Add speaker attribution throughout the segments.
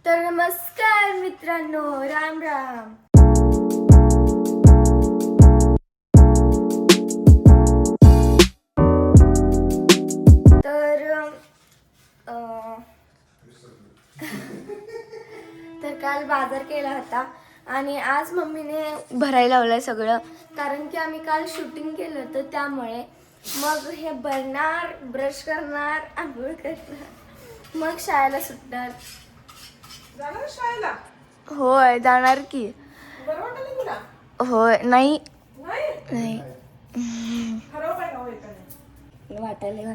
Speaker 1: तर नमस्कार मित्रांनो, राम राम. तर काल बाजार केला होता आणि आज मम्मीने भरायला लावलंय सगळं, कारण की आम्ही काल शूटिंग केलं होतं त्यामुळे. मग हे भरणार, ब्रश करणार, आंघोळ करणार, मग शाळेला सुटणार.
Speaker 2: जाणार शाळेला?
Speaker 1: होय जाणार की.
Speaker 2: बरं वाटलं तुला?
Speaker 1: होय. नाही
Speaker 2: नाही खरं काय नाव
Speaker 1: वाटायला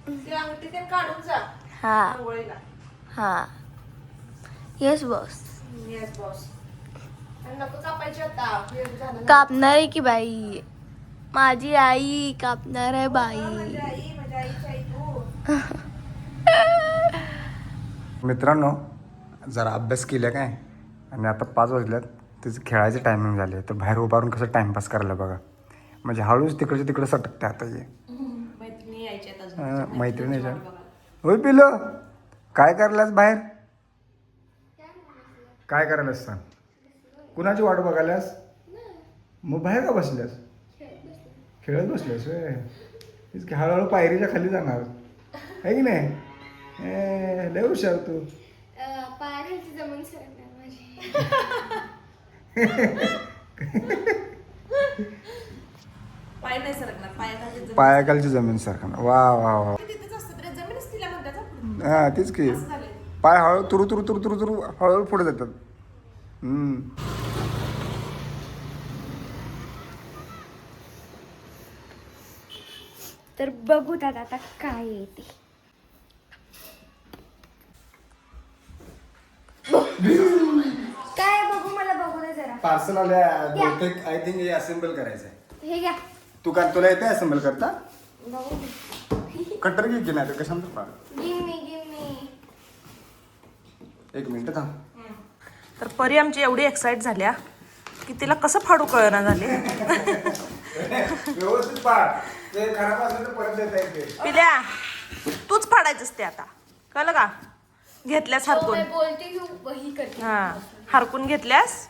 Speaker 2: ती अंगठी ते काढून जा
Speaker 1: हा
Speaker 2: आंघोळीला.
Speaker 1: हा. Yes boss.
Speaker 2: Yes boss. आणि नको कापायची आता, वेळ झाला ना.
Speaker 1: कापणार आहे की बाई, माझी आई कापणार आहे बाई.
Speaker 2: माझ्या आईची आई तू.
Speaker 3: मित्रांनो, जरा अभ्यास केला काय आणि आता 5 वाजल्यात, त्याचं खेळायचं टायमिंग झाले. तर बाहेर उभारून कसं टाइमपास करायला बघा, म्हणजे हळूच तिकडच्या तिकडे सटकते आता ये.
Speaker 2: मैत्रिणी यायच्या अजून.
Speaker 3: मैत्रिणी होय पिलो, काय करायलास बाहेर? काय करायलास सांग? कुणाची वाट बघायलास? मग बाहेर का बसल्यास? खेळत बसल्यास होय. तेच की, हळूहळू पायरीच्या खाली जाणार आहे की नाही? लय हुशार तू.
Speaker 1: पायाखालची जमीन सरकणार माझी.
Speaker 2: पाय नाही सरकणार, पायाखाली जमीन.
Speaker 3: पायाखालची जमीन सरकणार. वा वा वा.
Speaker 2: तिथेच असतं रे, जमीनच तिला म्हणतात.
Speaker 3: हा तेच की,
Speaker 2: असं झालंय.
Speaker 3: पाय हळू तुरु तुरु तुरु तुरु तुरु हळूहळू पुढे जातात.
Speaker 1: तर बघू दादा आता काय येते. काय बघू, मला बघू दे जरा.
Speaker 3: पार्सल आल्या बहुतेक. आय थिंक हे असेंबल करायचं आहे.
Speaker 1: हे घ्या.
Speaker 3: तू का तुला येते असेंबल करता?
Speaker 1: बघू.
Speaker 3: कटर घे की, नाही तर कशाला पाड.
Speaker 1: Give me.
Speaker 3: एक मिनिट थांब.
Speaker 2: तर परी आमची एवढी एक्साइट झाल्या की तिला कसं फाडू कळना झाले.
Speaker 3: व्यवस्थित पाड. ते खराब असेल तर परत देता येते.
Speaker 2: पिल्या तूच फाडायचंस ते आता, कळलं का? घेतल्यास हरकून.
Speaker 1: बोलते की वही करते.
Speaker 2: हा, हरकून घेतल्यास.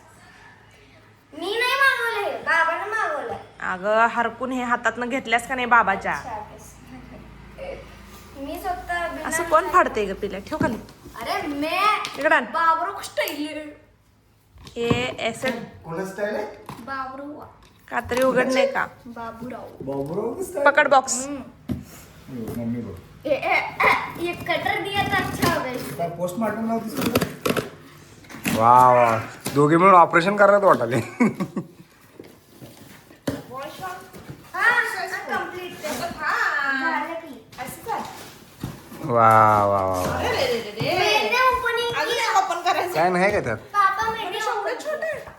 Speaker 1: मी नाही मागवले, बाबाने मागवलं.
Speaker 2: अगं हरकून हे हातातनं घेतल्यास का नाही बाबाच्या?
Speaker 1: मी स्वतः बिना-
Speaker 2: असं कोण फाडते ग पिल्या? ठेव खाली.
Speaker 1: अरे मैं
Speaker 2: इकडं आण.
Speaker 1: बाबरू स्टाईल.
Speaker 2: हे ऐसे
Speaker 3: कोणाच स्टाईल आहे?
Speaker 1: बाबरू
Speaker 2: कात्री उघडणे का?
Speaker 1: बाबूराव.
Speaker 3: बाबूराव स्टाईल.
Speaker 2: पकड बॉक्स.
Speaker 3: मम्मी बघ.
Speaker 1: ये कटर दिया तो अच्छा होगा.
Speaker 3: काय पोस्टमार्टम नव्हती. वा वा, दोघे मिळून ऑपरेशन करत वाटाले. वा वा वा वा. काय नाही का त्यात?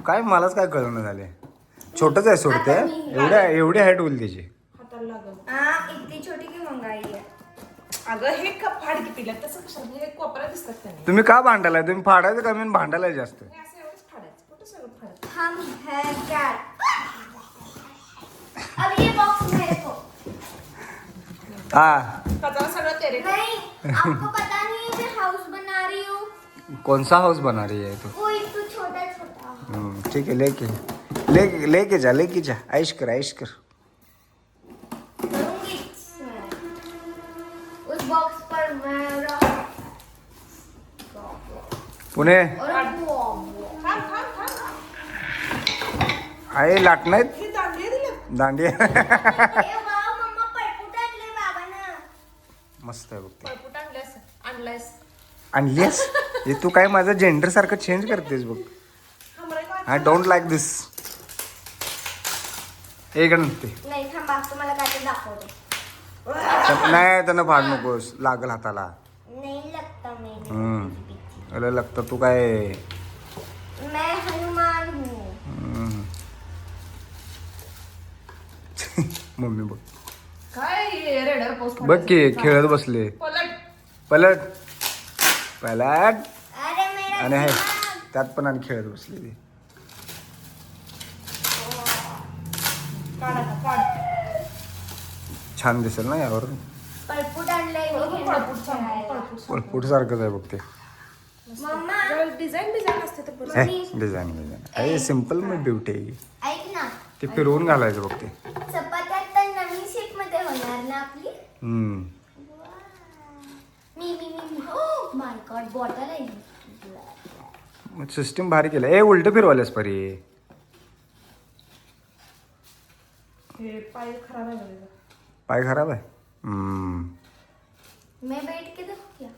Speaker 3: काय मलाच काय कळणं झाले. छोटच आहे सोडते. एवढी हाईट होईल त्याची.
Speaker 1: इतनी छोटी की मंगाई है.
Speaker 2: अगं हे कप फाड की पिल्या, तसं कशाला? हे कोपरा दिसतात त्याने.
Speaker 3: तुम्ही का भांडायला? तुम्ही फाडायचं कमी आणि भांडायला जास्त.
Speaker 2: हे असं एवढंच फाडायचं, कुठं सगळं फाडायचं?
Speaker 1: हम है क्या? अब ये बॉक्स मेरे को.
Speaker 3: हा,
Speaker 2: कचरा सगळं तेरे.
Speaker 1: नहीं, आपको पता नहीं है मैं हाउस बना रही हूँ.
Speaker 3: कौन सा हाउस बना रही है तू?
Speaker 1: कोई तो छोटा छोटा.
Speaker 3: ठीक है, लेके जा, ऐश कर.
Speaker 1: करूंगी. उस बॉक्स पर मैं
Speaker 3: पुणे
Speaker 1: और
Speaker 3: आहे लाट नाहीत.
Speaker 2: हे दांडे दिले.
Speaker 3: दांडिया.
Speaker 1: वाव मम्मा पळपूट आणले बाबांना.
Speaker 3: मस्त आहे बघ ते.
Speaker 2: पळपूट आणलायस.
Speaker 3: आणलीस? हे तू काय माझं जेंडर सारखं चेंज करतेस बघ. आय डोंट लाईक दिस. एक नसते.
Speaker 1: नाही थांबा, तुम्हाला काय दाखवते.
Speaker 3: नाही, त्यांना फाड नकोस, लागल हाताला.
Speaker 1: नहीं लगता मैं.
Speaker 3: अरे लागतं. तू काय
Speaker 1: मैं हनुमान हूँ.
Speaker 3: मम्मी बघ.
Speaker 2: काय रेडर पोस्ट
Speaker 3: बघ की खेळत बसले. पलट.
Speaker 1: अरे मेरा
Speaker 3: आणि आहे त्यात पण आणि खेळत बसलेली. छान दिसेल ना यावरून.
Speaker 1: पळपूट आणलंय
Speaker 3: पळपूट सारखंच आहे बघ ते.
Speaker 1: मम्मा
Speaker 2: डिझाईन असते तर
Speaker 3: डिझाईन अरे सिम्पल मी ब्युटी आहे.
Speaker 1: ऐक ना,
Speaker 3: ते फिरवून घालायचं बघ ते.
Speaker 1: चपात्यात तर नवीन शेप मध्ये होणार ना आपली. मी हो माय गॉड बॉटल आहे.
Speaker 3: सिस्टीम भारी केलं. उलट फिरवायलास परी.
Speaker 2: हे पाय खराब आहे.
Speaker 3: पाय खराब आहे.
Speaker 1: मैं बैठ के देखो क्या.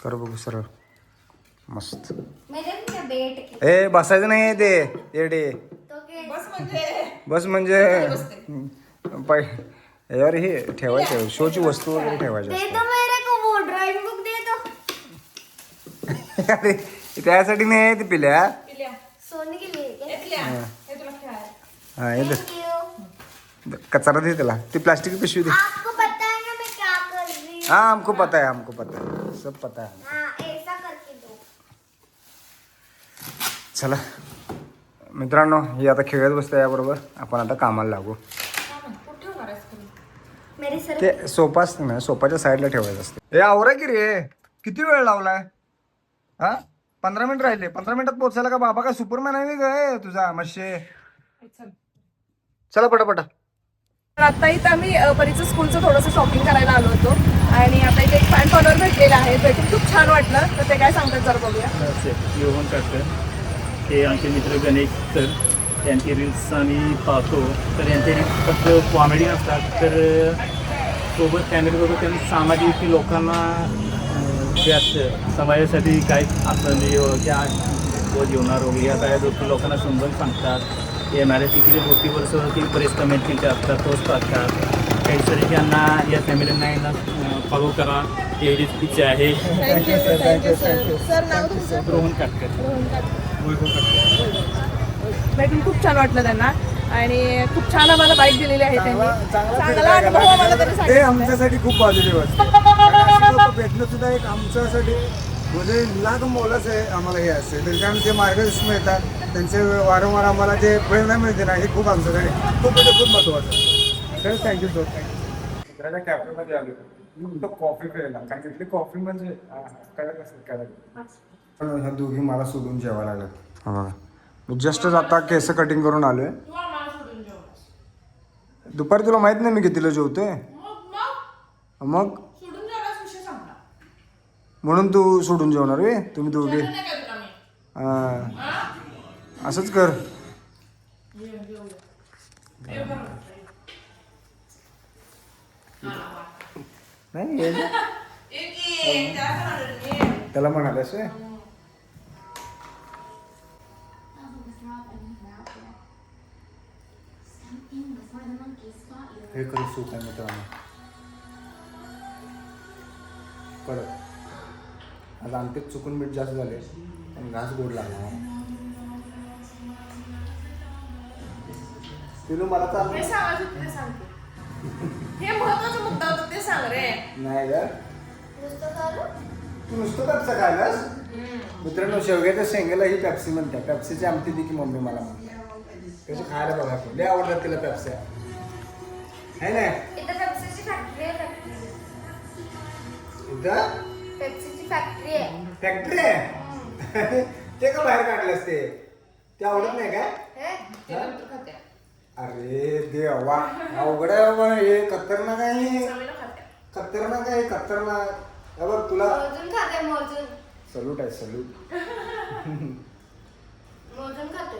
Speaker 3: कर बघू सरळ मस्त.
Speaker 1: मैं देखो क्या बैठ के.
Speaker 3: बसायचं नाही ते येडे.
Speaker 1: तो के
Speaker 3: बस म्हणजे पाय यार हे ठेवायचं शोची वस्तू वगैरे ठेवायची
Speaker 1: दे दो मेरे को वो ड्राइंग बुक दे दो.
Speaker 3: अरे त्यासाठी नाही ते पिल्या.
Speaker 1: सोने के लिए क्या.
Speaker 3: हा हे
Speaker 1: Thank you.
Speaker 3: कचरा दे त्याला. ती प्लास्टिक की पिशवी दे.
Speaker 1: आपको पता है ना मैं क्या कर रही हूँ.
Speaker 3: हाँ हमको पता है सब पता है.
Speaker 1: हाँ ऐसा करके दो.
Speaker 3: चला मित्रांनो ही आता खेळत बसते याबरोबर. आपण आता कामाला लागू.
Speaker 1: मेरी सर
Speaker 3: ते सोफा असते ना सोफाच्या साईडला ठेवायचं असते. हे आवरा की रे किती वेळ लावलाय. हा 15 मिनिट राहिले. 15 मिनिटात पोहोचायला का बाबा का सुपरमॅन आहे काय तुझा मशे. चला पटापटा.
Speaker 2: आता इथं आम्ही परीचं स्कूलचं थोडंसं शॉपिंग करायला आलो होतो आणि आता इथे एक फॅन फॉलोअर भेटलेला आहे. भेटून खूप छान वाटलं. तर ते काय सांगतात जरा बघूया.
Speaker 4: रोहन काटकर हे आमचे मित्र गणेश सर. त्यांची रील्स आम्ही पाहतो तर यांचे रील्स फक्त कॉमेडी असतात. तर सोबत फॅमिलीबरोबर त्यांनी सामाजिक लोकांना जे असतं समाजासाठी काय असं त्या व जेवणार वगैरे या काय गोष्टी लोकांना समजावून सांगतात. येणाऱ्या किती गोष्टी वर्ष ती बरेच कमेंट केले असतात तोच टाकतात. काही तरी त्यांना या फॅमिलींना यांना फॉलो करा एवढीच इच्छा आहे.
Speaker 2: सर नाव तुमचं.
Speaker 4: रोहन काटकर.
Speaker 2: भेटून खूप छान वाटलं त्यांना आणि खूप छान आम्हाला बाईक दिलेली आहे त्यांनी. चांगला अनुभव आम्हाला तरी
Speaker 3: ते
Speaker 2: सांगितलं.
Speaker 3: आमच्यासाठी खूप पॉझिटिव्ह असतं. भेटणं सुद्धा एक आमच्यासाठी म्हणजे लाख मोलाच आहे. आम्हाला हे असते त्यांच्याकडून जे मार्गदर्शन मिळतात त्यांचे वारंवार आम्हाला जे प्रेरणा मिळते ना हे खूप आमच्यासाठी खूप म्हणजे खूप महत्त्वाचं. खरंच थँक्यू सो थँक्यू. मित्राच्या कॅफेमध्ये आलो तो कॉफी प्यायला कारण तिथली कॉफी म्हणजे कडक असेल कडक. पण ह्या दोघी मला सोडून जेवायला लागल्यात. हा बघा मी जस्टच आता केस कटिंग करून आलोय. दुपारी तुला माहित नाही मी कितीला जेवतोय. मग म्हणून तू सोडून जेवणार वे. तुम्ही दोघे असंच कर. नाही त्याला म्हणालेस वे. हे करू सूप आहे मित्रांनो परत. आज आमच्यात चुकून मीठ जास्त झाले पण घास गोड लागला. तिला मला चालू
Speaker 2: हे सांगायचं ते सांगते. हे महत्वाचा मुद्दा होता ते सांग रे.
Speaker 3: नाही का
Speaker 1: नुसतं करू.
Speaker 3: तू नुसतं पेप्सा खायलास. मित्रांनो शेवग्याच्या शेंगाला ही पेप्सी म्हणते. पेप्सीची आमटी दी की मम्मी मला म्हणते. त्याची खायला बघा लय आवडतात तिला पेप्स्या आहे ना.
Speaker 1: इथं पेप्सीची फॅक्टरी आहे.
Speaker 3: इथं
Speaker 1: पेप्सीची फॅक्टरी आहे.
Speaker 3: फॅक्टरी आहे. ते का बाहेर काढलंस ते आवडत नाही काय.
Speaker 1: हे?
Speaker 3: अरे देवा अवघड आहे बाबा हे. खतरनाक आहे. खतरनाक आहे खतरनाक. हे बघ तुला
Speaker 1: मोजून खाते मोजून.
Speaker 3: सल्यूट आहे सल्यूट.
Speaker 1: मोजून खाते.